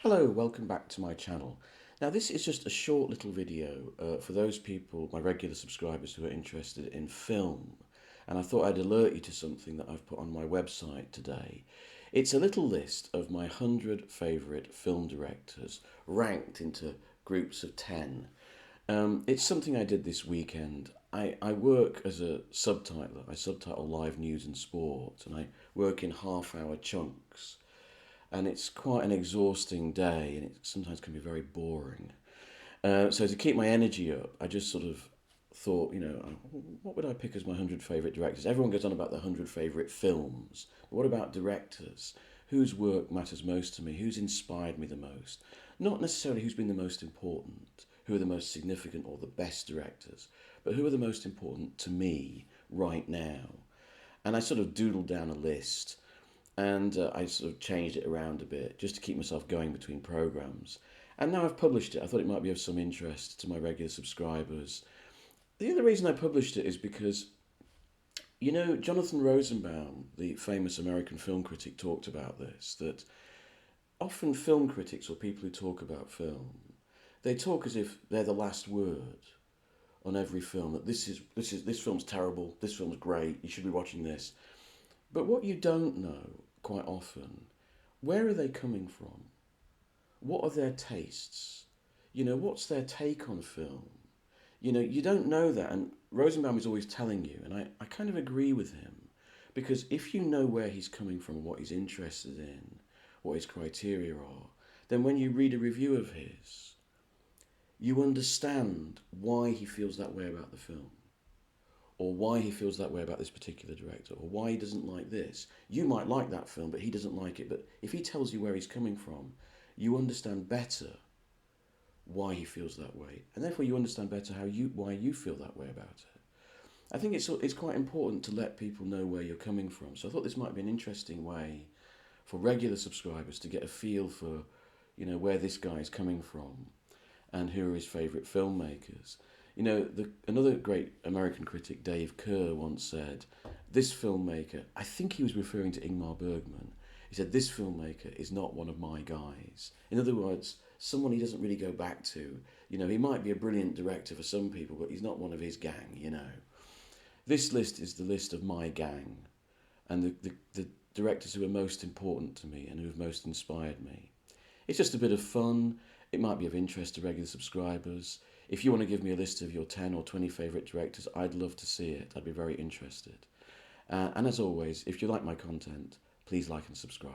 Hello, welcome back to my channel. Now this is just a short little video for those people, my regular subscribers who are interested in film. And I thought I'd alert you to something that I've put on my website today. It's a little list of my 100 favourite film directors ranked into groups of 10. It's something I did this weekend. I work as a subtitler. I subtitle live news and sport, and I work in half-hour chunks. And it's quite an exhausting day, and it sometimes can be very boring. So to keep my energy up, I just sort of thought, what would I pick as my 100 favourite directors? Everyone goes on about the 100 favourite films. But what about directors? Whose work matters most to me? Who's inspired me the most? Not necessarily who's been the most important, who are the most significant or the best directors, but who are the most important to me right now. And I sort of doodled down a list, and I sort of changed it around a bit just to keep myself going between programs. And now I've published it. I thought it might be of some interest to my regular subscribers. The other reason I published it is because, Jonathan Rosenbaum, the famous American film critic, talked about this, that often film critics or people who talk about film, they talk as if they're the last word on every film, that this film's terrible, this film's great, you should be watching this. But what you don't know quite often, where are they coming from? What are their tastes? What's their take on film? You don't know that. And Rosenbaum is always telling you, and I kind of agree with him, because if you know where he's coming from, what he's interested in, what his criteria are, then when you read a review of his, you understand why he feels that way about the film, or why he feels that way about this particular director, or why he doesn't like this. You might like that film, but he doesn't like it. But if he tells you where he's coming from, you understand better why he feels that way, and therefore you understand better why you feel that way about it. I think it's quite important to let people know where you're coming from. So I thought this might be an interesting way for regular subscribers to get a feel for, where this guy is coming from and who are his favourite filmmakers. Another great American critic, Dave Kerr, once said, this filmmaker, I think he was referring to Ingmar Bergman, he said, this filmmaker is not one of my guys. In other words, someone he doesn't really go back to. He might be a brilliant director for some people, but he's not one of his gang. This list is the list of my gang and the directors who are most important to me and who have most inspired me. It's just a bit of fun. It might be of interest to regular subscribers. If you want to give me a list of your 10 or 20 favourite directors, I'd love to see it. I'd be very interested. And as always, if you like my content, please like and subscribe.